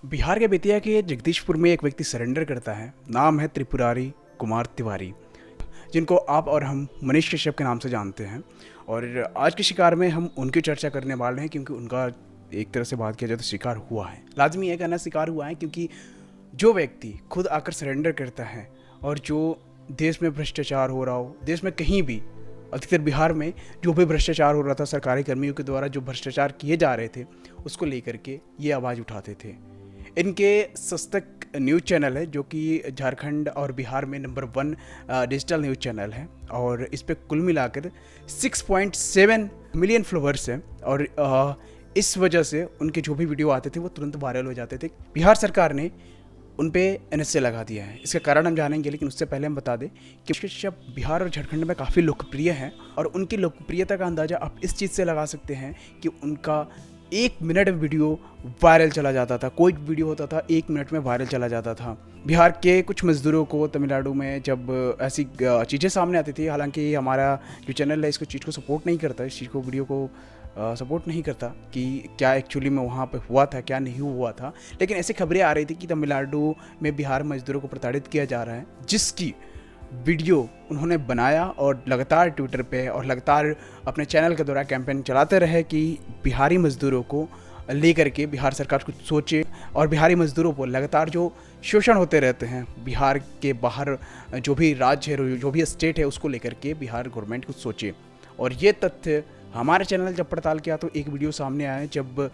बिहार के बेतिया के जगदीशपुर में एक व्यक्ति सरेंडर करता है। नाम है त्रिपुरारी कुमार तिवारी, जिनको आप और हम मनीष कश्यप के नाम से जानते हैं। और आज के शिकार में हम उनकी चर्चा करने वाले हैं, क्योंकि उनका एक तरह से बात किया जाए तो शिकार हुआ है। लाजमी है कहना शिकार हुआ है, क्योंकि जो व्यक्ति खुद आकर सरेंडर करता है और जो देश में भ्रष्टाचार हो रहा हो, देश में कहीं भी, अधिकतर बिहार में जो भी भ्रष्टाचार हो रहा था, सरकारी कर्मियों के द्वारा जो भ्रष्टाचार किए जा रहे थे, उसको लेकर के ये आवाज़ उठाते थे। इनके सस्तक न्यूज़ चैनल है, जो कि झारखंड और बिहार में नंबर 1 डिजिटल न्यूज़ चैनल है, और इस पर कुल मिलाकर 6.7 मिलियन फॉलोअर्स हैं। और इस वजह से उनके जो भी वीडियो आते थे वो तुरंत वायरल हो जाते थे। बिहार सरकार ने उन पे NSA लगा दिया है। इसका कारण हम जानेंगे, लेकिन उससे पहले हम बता दें कि कश्यप बिहार और झारखंड में काफ़ी लोकप्रिय हैं, और उनकी लोकप्रियता का अंदाज़ा आप इस चीज़ से लगा सकते हैं कि उनका 1 मिनट वीडियो वायरल चला जाता था। कोई वीडियो होता था 1 मिनट में वायरल चला जाता था। बिहार के कुछ मज़दूरों को तमिलनाडु में जब ऐसी चीज़ें सामने आती थी, हालांकि हमारा जो चैनल है इसको चीज़ को सपोर्ट नहीं करता, इस चीज़ को वीडियो को सपोर्ट नहीं करता कि क्या एक्चुअली में वहाँ पे हुआ था, क्या नहीं हुआ था, लेकिन ऐसी खबरें आ रही थी कि तमिलनाडु में बिहार मज़दूरों को प्रताड़ित किया जा रहा है, जिसकी वीडियो उन्होंने बनाया और लगातार ट्विटर पे और लगातार अपने चैनल के द्वारा कैंपेन चलाते रहे कि बिहारी मज़दूरों को लेकर के बिहार सरकार कुछ सोचे, और बिहारी मज़दूरों को लगातार जो शोषण होते रहते हैं बिहार के बाहर, जो भी राज्य है, जो भी स्टेट है, उसको लेकर के बिहार गवर्नमेंट कुछ सोचे। और ये तथ्य हमारे चैनल जब पड़ताल किया तो एक वीडियो सामने आया जब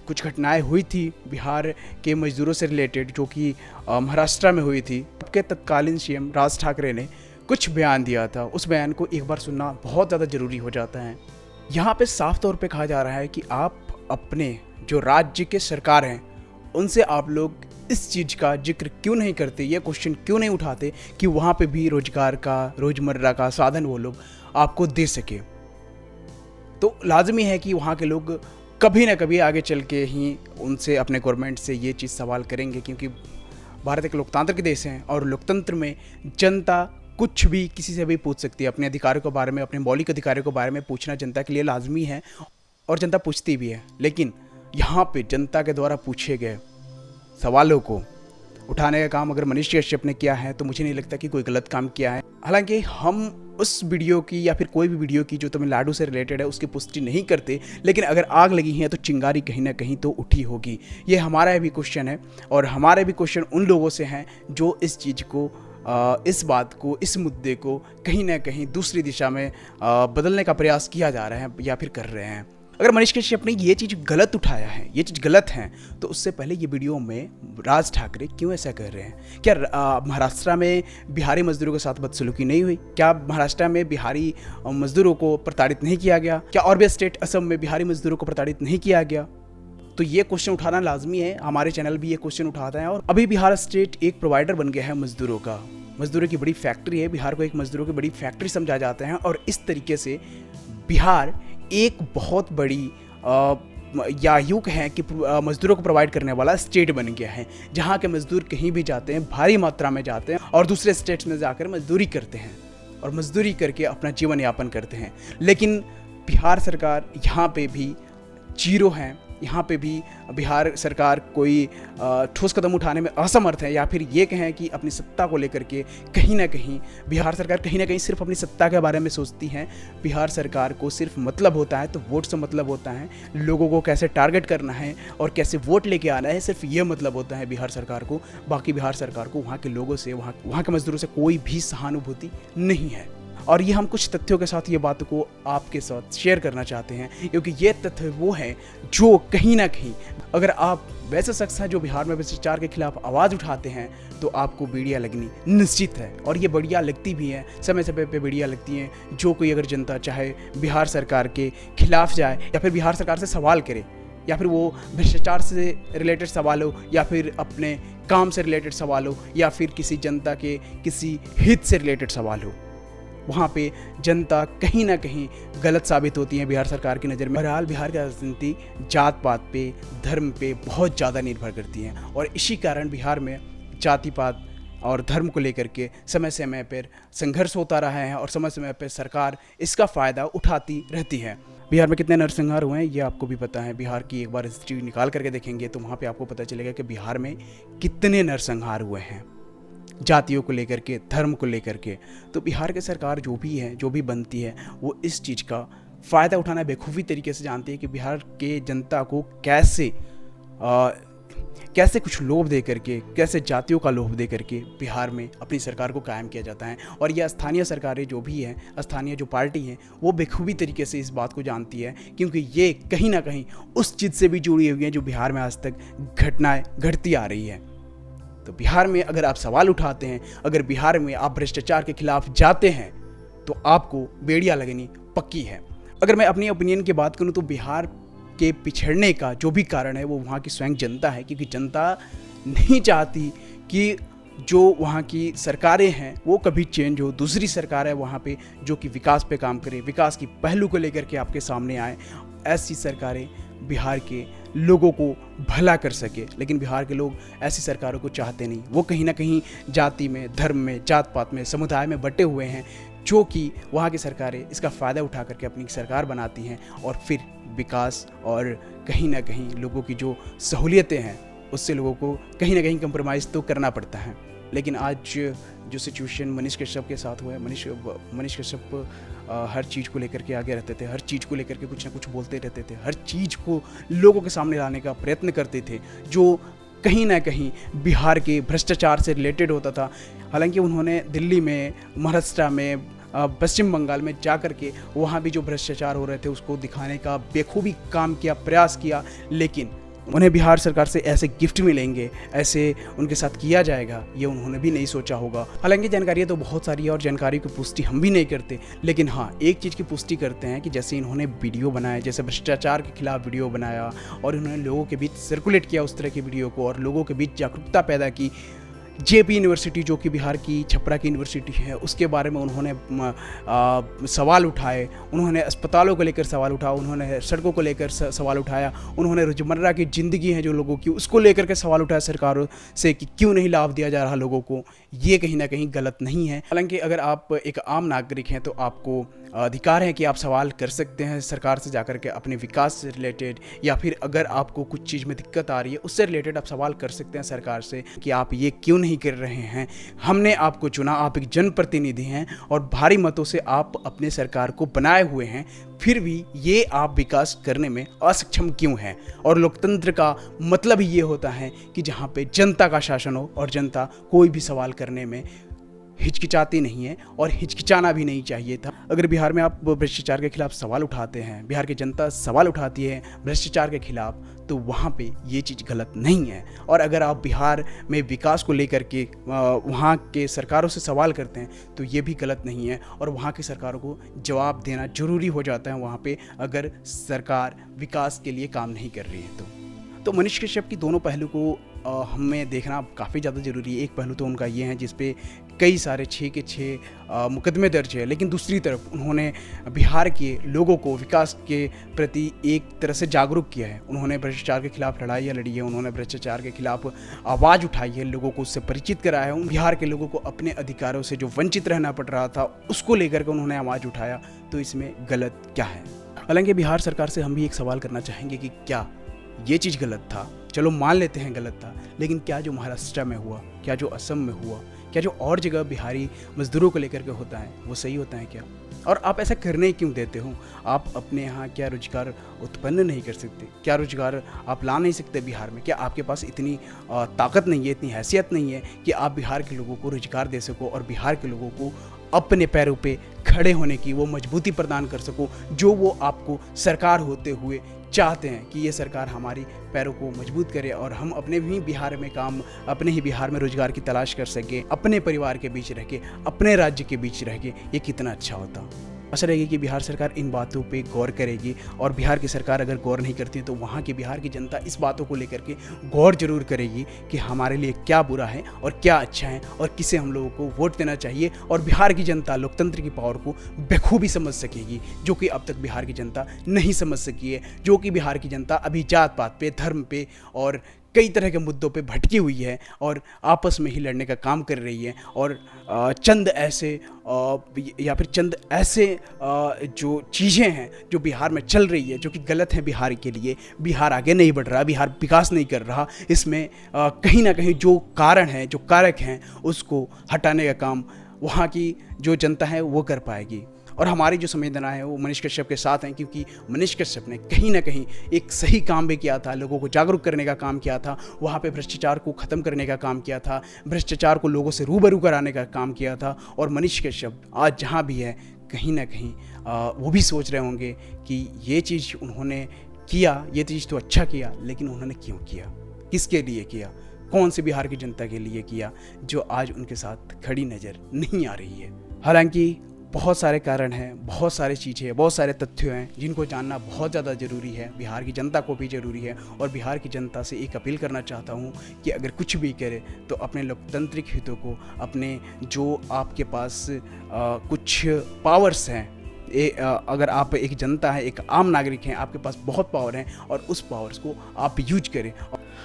कुछ घटनाएं हुई थी बिहार के मज़दूरों से रिलेटेड, जो कि महाराष्ट्र में हुई थी। के तत्कालीन CM राज ठाकरे ने कुछ बयान दिया था। उस बयान को एक बार सुनना बहुत ज़्यादा ज़रूरी हो जाता है। यहाँ पे साफ तौर पे कहा जा रहा है कि आप अपने जो राज्य के सरकार हैं उनसे आप लोग इस चीज़ का जिक्र क्यों नहीं करते, ये क्वेश्चन क्यों नहीं उठाते कि वहाँ पे भी रोजगार का, रोज़मर्रा का साधन वो लोग आपको दे सके। तो लाजमी है कि वहाँ के लोग कभी ना कभी आगे चल के ही उनसे, अपने गवर्नमेंट से ये चीज़ सवाल करेंगे, क्योंकि भारत एक लोकतांत्रिक देश है और लोकतंत्र में जनता कुछ भी किसी से भी पूछ सकती है। अपने अधिकारों के बारे में, अपने मौलिक अधिकारों के बारे में पूछना जनता के लिए लाजमी है, और जनता पूछती भी है। लेकिन यहाँ पे जनता के द्वारा पूछे गए सवालों को उठाने का काम अगर मनीष कश्यप ने किया है तो मुझे नहीं लगता कि कोई गलत काम किया है। हालांकि हम उस वीडियो की या फिर कोई भी वीडियो की जो तमिलनाडु से रिलेटेड है उसकी पुष्टि नहीं करते, लेकिन अगर आग लगी है तो चिंगारी कहीं ना कहीं तो उठी होगी। ये हमारा भी क्वेश्चन है, और हमारे भी क्वेश्चन उन लोगों से हैं जो इस चीज़ को, इस बात को, इस मुद्दे को कहीं ना कहीं दूसरी दिशा में बदलने का प्रयास किया जा रहा है या फिर कर रहे हैं। अगर मनीष कश्यप ने ये चीज़ गलत उठाया है, ये चीज़ गलत है, तो उससे पहले ये वीडियो में राज ठाकरे क्यों ऐसा कर रहे हैं? क्या महाराष्ट्र में बिहारी मजदूरों के साथ बदसलूकी नहीं हुई? क्या महाराष्ट्र में बिहारी मजदूरों को प्रताड़ित नहीं किया गया? क्या और भी स्टेट, असम में बिहारी मजदूरों को प्रताड़ित नहीं किया गया? तो ये क्वेश्चन उठाना लाजमी है। हमारे चैनल भी ये क्वेश्चन उठाता है। और अभी बिहार स्टेट एक प्रोवाइडर बन गया है मजदूरों का, मजदूरों की बड़ी फैक्ट्री है। बिहार को एक मजदूरों की बड़ी फैक्ट्री समझा जाता है, और इस तरीके से बिहार एक बहुत बड़ी या यूँ कहें कि मज़दूरों को प्रोवाइड करने वाला स्टेट बन गया है, जहाँ के मज़दूर कहीं भी जाते हैं, भारी मात्रा में जाते हैं और दूसरे स्टेट्स में जाकर मजदूरी करते हैं और मजदूरी करके अपना जीवन यापन करते हैं। लेकिन बिहार सरकार यहाँ पे भी जीरो है। यहाँ पे भी बिहार सरकार कोई ठोस कदम उठाने में असमर्थ है, या फिर ये कहें कि अपनी सत्ता को लेकर के कहीं ना कहीं बिहार सरकार कहीं ना कहीं सिर्फ अपनी सत्ता के बारे में सोचती है। बिहार सरकार को सिर्फ मतलब होता है तो वोट से मतलब होता है, लोगों को कैसे टारगेट करना है और कैसे वोट लेके आना है, सिर्फ ये मतलब होता है बिहार सरकार को। बाकी बिहार सरकार को वहाँ के लोगों से, वहाँ के मजदूरों से कोई भी सहानुभूति नहीं है। और ये हम कुछ तथ्यों के साथ ये बात को आपके साथ शेयर करना चाहते हैं, क्योंकि ये तथ्य वो हैं जो कहीं ना कहीं, अगर आप वैसे शख्स हैं जो बिहार में भ्रष्टाचार के खिलाफ आवाज़ उठाते हैं तो आपको बढ़िया लगनी निश्चित है। और ये बढ़िया लगती भी है, समय समय पे बढ़िया लगती हैं। जो कोई अगर जनता चाहे बिहार सरकार के खिलाफ जाए या फिर बिहार सरकार से सवाल करे, या फिर वो भ्रष्टाचार से रिलेटेड सवाल हो, या फिर अपने काम से रिलेटेड सवाल हो, या फिर किसी जनता के किसी हित से रिलेटेड सवाल हो, वहाँ पे जनता कहीं ना कहीं गलत साबित होती है बिहार सरकार की नज़र में। बहरहाल बिहार की राजनीति जात पात पे, धर्म पे बहुत ज़्यादा निर्भर करती है, और इसी कारण बिहार में जाति पात और धर्म को लेकर के समय समय पर संघर्ष होता रहा है, और समय समय पर सरकार इसका फ़ायदा उठाती रहती है। बिहार में कितने नरसंहार हुए हैं ये आपको भी पता है। बिहार की एक बार हिस्ट्री निकाल करके देखेंगे तो वहाँ पे आपको पता चलेगा कि बिहार में कितने नरसंहार हुए हैं जातियों को लेकर के, धर्म को लेकर के। तो बिहार की सरकार जो भी है, जो भी बनती है, वो इस चीज़ का फ़ायदा उठाना बेखूबी तरीके से जानती है कि बिहार के जनता को कैसे कुछ लोभ दे करके, कैसे जातियों का लोभ दे करके बिहार में अपनी सरकार को कायम किया जाता है। और यह स्थानीय सरकारें जो भी हैं, स्थानीय जो पार्टी हैं, वो बेखूबी तरीके से इस बात को जानती है, क्योंकि ये कहीं ना कहीं उस चीज़ से भी जुड़ी हुई है जो बिहार में आज तक घटनाएं घटती आ रही है। तो बिहार में अगर आप सवाल उठाते हैं, अगर बिहार में आप भ्रष्टाचार के खिलाफ जाते हैं, तो आपको बेड़ियाँ लगनी पक्की है। अगर मैं अपनी ओपिनियन की बात करूँ तो बिहार के पिछड़ने का जो भी कारण है वो वहाँ की स्वयं जनता है, क्योंकि जनता नहीं चाहती कि जो वहाँ की सरकारें हैं वो कभी चेंज हो। दूसरी सरकार है वहाँ पे जो कि विकास पे काम करे, विकास की पहलू को लेकर के आपके सामने आए। ऐसी सरकारें बिहार के लोगों को भला कर सके, लेकिन बिहार के लोग ऐसी सरकारों को चाहते नहीं। वो कहीं ना कहीं जाति में, धर्म में, जात पात में, समुदाय में बटे हुए हैं, जो कि वहाँ की सरकारें इसका फ़ायदा उठा करके अपनी सरकार बनाती हैं और फिर विकास और कहीं ना कहीं लोगों की जो सहूलियतें हैं उससे लोगों को कहीं ना कहीं कंप्रोमाइज़ तो करना पड़ता है। लेकिन आज जो सिचुएशन मनीष कश्यप के साथ हुआ है, मनीष कश्यप हर चीज़ को लेकर के आगे रहते थे, हर चीज़ को लेकर के कुछ ना कुछ बोलते रहते थे, हर चीज़ को लोगों के सामने लाने का प्रयत्न करते थे जो कहीं ना कहीं बिहार के भ्रष्टाचार से रिलेटेड होता था। हालांकि उन्होंने दिल्ली में, महाराष्ट्र में, पश्चिम बंगाल में जा कर के वहाँ भी जो भ्रष्टाचार हो रहे थे उसको दिखाने का बेखूबी काम किया, प्रयास किया, लेकिन उन्हें बिहार सरकार से ऐसे गिफ्ट मिलेंगे, ऐसे उनके साथ किया जाएगा, ये उन्होंने भी नहीं सोचा होगा। हालांकि जानकारियाँ तो बहुत सारी है और जानकारी की पुष्टि हम भी नहीं करते, लेकिन हाँ एक चीज़ की पुष्टि करते हैं कि जैसे इन्होंने वीडियो बनाया, जैसे भ्रष्टाचार के खिलाफ वीडियो बनाया और उन्होंने लोगों के बीच सर्कुलेट किया उस तरह की वीडियो को और लोगों के बीच जागरूकता पैदा की। जेपी यूनिवर्सिटी जो कि बिहार की छपरा की यूनिवर्सिटी है उसके बारे में उन्होंने सवाल उठाए, उन्होंने अस्पतालों को लेकर सवाल उठाया, उन्होंने सड़कों को लेकर सवाल उठाया, उन्होंने रोजमर्रा की ज़िंदगी है जो लोगों की उसको लेकर के सवाल उठाया सरकारों से कि क्यों नहीं लाभ दिया जा रहा लोगों को। ये कहीं ना कहीं गलत नहीं है। हालांकि अगर आप एक आम नागरिक हैं तो आपको अधिकार है कि आप सवाल कर सकते हैं सरकार से जाकर के अपने विकास से रिलेटेड, या फिर अगर आपको कुछ चीज़ में दिक्कत आ रही है उससे रिलेटेड आप सवाल कर सकते हैं सरकार से कि आप ये क्यों नहीं कर रहे हैं। हमने आपको चुना, आप एक जनप्रतिनिधि हैं और भारी मतों से आप अपने सरकार को बनाए हुए हैं, फिर भी ये आप विकास करने में असक्षम क्यों हैं। और लोकतंत्र का मतलब ही ये होता है कि जहाँ पे जनता का शासन हो और जनता कोई भी सवाल करने में हिचकिचाती नहीं है और हिचकिचाना भी नहीं चाहिए था। अगर बिहार में आप भ्रष्टाचार के खिलाफ सवाल उठाते हैं, बिहार की जनता सवाल उठाती है भ्रष्टाचार के खिलाफ, तो वहाँ पे ये चीज़ गलत नहीं है। और अगर आप बिहार में विकास को लेकर के वहाँ के सरकारों से सवाल करते हैं तो ये भी गलत नहीं है और वहाँ की सरकारों को जवाब देना ज़रूरी हो जाता है वहाँ पे, अगर सरकार विकास के लिए काम नहीं कर रही है तो मनीष कश्यप की दोनों पहलू को हमें देखना काफ़ी ज़्यादा ज़रूरी है। एक पहलू तो उनका ये है जिस पे कई सारे 6 के 6 मुकदमे दर्ज है, लेकिन दूसरी तरफ उन्होंने बिहार के लोगों को विकास के प्रति एक तरह से जागरूक किया है। उन्होंने भ्रष्टाचार के खिलाफ लड़ाइयाँ लड़ी है, उन्होंने भ्रष्टाचार के खिलाफ आवाज़ उठाई है, लोगों को उससे परिचित कराया है। उन बिहार के लोगों को अपने अधिकारों से जो वंचित रहना पड़ रहा था उसको लेकर के उन्होंने आवाज़ उठाया, तो इसमें गलत क्या है। हालांकि बिहार सरकार से हम भी एक सवाल करना चाहेंगे कि क्या ये चीज़ गलत था, चलो मान लेते हैं गलत था, लेकिन क्या जो महाराष्ट्र में हुआ, क्या जो असम में हुआ, क्या जो और जगह बिहारी मजदूरों को लेकर के होता है वो सही होता है क्या? और आप ऐसा करने क्यों देते हो? आप अपने यहाँ क्या रोजगार उत्पन्न नहीं कर सकते? क्या रोजगार आप ला नहीं सकते बिहार में? क्या आपके पास इतनी ताकत नहीं है, इतनी हैसियत नहीं है कि आप बिहार के लोगों को रोजगार दे सको और बिहार के लोगों को अपने पैरों पे खड़े होने की वो मजबूती प्रदान कर सको जो वो आपको सरकार होते हुए चाहते हैं कि ये सरकार हमारी पैरों को मजबूत करे और हम अपने भी बिहार में काम, अपने ही बिहार में रोजगार की तलाश कर सके, अपने परिवार के बीच रह के, अपने राज्य के बीच रह के। ये कितना अच्छा होता। आशा रहेगी कि बिहार सरकार इन बातों पे गौर करेगी और बिहार की सरकार अगर गौर नहीं करती तो वहाँ की बिहार की जनता इस बातों को लेकर के गौर जरूर करेगी कि हमारे लिए क्या बुरा है और क्या अच्छा है और किसे हम लोगों को वोट देना चाहिए। और बिहार की जनता लोकतंत्र की पावर को बखूबी समझ सकेगी, जो कि अब तक बिहार की जनता नहीं समझ सकी है, जो कि बिहार की जनता अभी जात पात पे, धर्म पे और कई तरह के मुद्दों पे भटकी हुई है और आपस में ही लड़ने का काम कर रही है। और चंद ऐसे या फिर चंद ऐसे जो चीज़ें हैं जो बिहार में चल रही है जो कि गलत हैं बिहार के लिए, बिहार आगे नहीं बढ़ रहा, बिहार विकास नहीं कर रहा, इसमें कहीं ना कहीं जो कारण है, जो कारक हैं, उसको हटाने का काम वहाँ की जो जनता है वो कर पाएगी। और हमारी जो संवेदना है वो मनीष कश्यप के साथ हैं, क्योंकि मनीष कश्यप ने कहीं ना कहीं एक सही काम भी किया था, लोगों को जागरूक करने का काम किया था, वहाँ पे भ्रष्टाचार को ख़त्म करने का काम किया था, भ्रष्टाचार को लोगों से रूबरू कराने का काम किया था। और मनीष कश्यप आज जहाँ भी है कहीं ना कहीं वो भी सोच रहे होंगे कि ये चीज़ उन्होंने किया, ये चीज़ तो अच्छा किया, लेकिन उन्होंने क्यों किया, किसके लिए किया, कौन से बिहार की जनता के लिए किया, जो आज उनके साथ खड़ी नज़र नहीं आ रही है। हालांकि बहुत सारे कारण हैं, बहुत सारी चीज़ें हैं, बहुत सारे तथ्य हैं जिनको जानना बहुत ज़्यादा ज़रूरी है, बिहार की जनता को भी ज़रूरी है। और बिहार की जनता से एक अपील करना चाहता हूँ कि अगर कुछ भी करे तो अपने लोकतांत्रिक हितों को, अपने जो आपके पास कुछ पावर्स हैं, अगर आप एक जनता है, एक आम नागरिक हैं, आपके पास बहुत पावर है और उस पावर्स को आप यूज करें।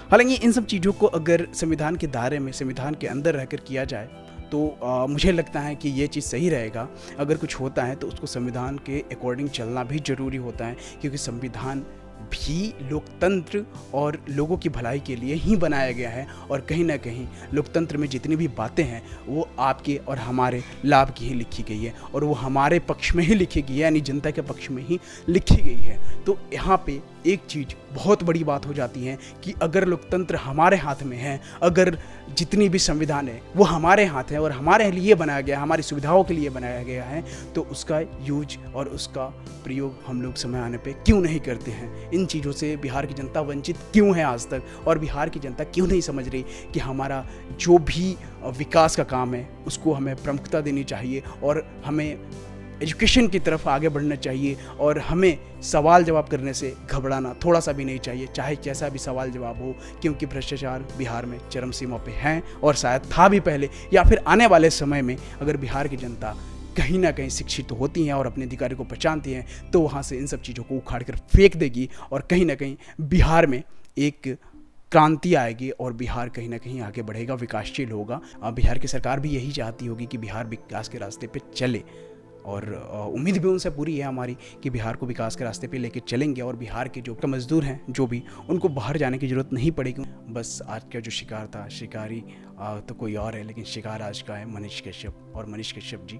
हालांकि इन सब चीज़ों को अगर संविधान के दायरे में, संविधान के अंदर रहकर किया जाए तो मुझे लगता है कि ये चीज़ सही रहेगा। अगर कुछ होता है तो उसको संविधान के अकॉर्डिंग चलना भी ज़रूरी होता है, क्योंकि संविधान भी लोकतंत्र और लोगों की भलाई के लिए ही बनाया गया है। और कहीं ना कहीं लोकतंत्र में जितनी भी बातें हैं वो आपके और हमारे लाभ की ही लिखी गई है, और वो हमारे पक्ष में ही लिखी गई है, यानी जनता के पक्ष में ही लिखी गई है। तो यहाँ पे एक चीज़ बहुत बड़ी बात हो जाती है कि अगर लोकतंत्र हमारे हाथ में है, अगर जितनी भी संविधान है वो हमारे हाथ है और हमारे लिए बनाया गया है, हमारी सुविधाओं के लिए बनाया गया है, तो उसका यूज और उसका प्रयोग हम लोग समय आने पे क्यों नहीं करते हैं। इन चीज़ों से बिहार की जनता वंचित क्यों है आज तक, और बिहार की जनता क्यों नहीं समझ रही कि हमारा जो भी विकास का काम है उसको हमें प्रमुखता देनी चाहिए और हमें एजुकेशन की तरफ आगे बढ़ना चाहिए, और हमें सवाल जवाब करने से घबराना थोड़ा सा भी नहीं चाहिए, चाहे कैसा भी सवाल जवाब हो, क्योंकि भ्रष्टाचार बिहार में चरम सीमा पे है और शायद था भी पहले, या फिर आने वाले समय में अगर बिहार की जनता कहीं ना कहीं शिक्षित होती हैं और अपने अधिकारी को पहचानती हैं तो वहाँ से इन सब चीज़ों को उखाड़ कर फेंक देगी और कहीं ना कहीं बिहार में एक क्रांति आएगी और बिहार कहीं ना कहीं आगे बढ़ेगा, विकासशील होगा। बिहार की सरकार भी यही चाहती होगी कि बिहार विकास के रास्ते पे चले, और उम्मीद भी उनसे पूरी है हमारी कि बिहार को विकास के रास्ते पे लेके चलेंगे और बिहार के जो मजदूर हैं जो भी, उनको बाहर जाने की ज़रूरत नहीं पड़ेगी। बस आज का जो शिकार था, शिकारी तो कोई और है, लेकिन शिकार आज का है मनीष कश्यप। और मनीष कश्यप जी